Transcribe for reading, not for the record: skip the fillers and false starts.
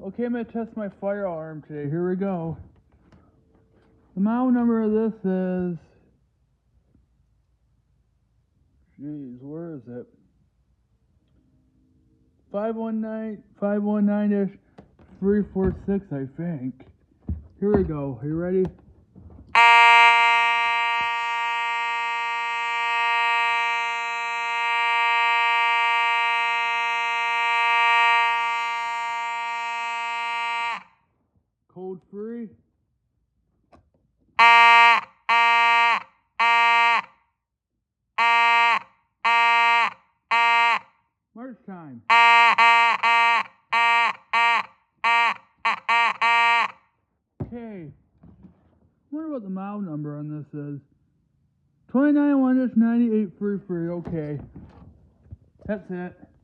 Okay, I'm going to test my fire alarm today. Here we go. The model number of this is... Jeez, where is it? 519-346, I think. Here we go. Are you ready? Code free. March time. Okay. I wonder what the model number on this is. 29-9833. Okay. That's it.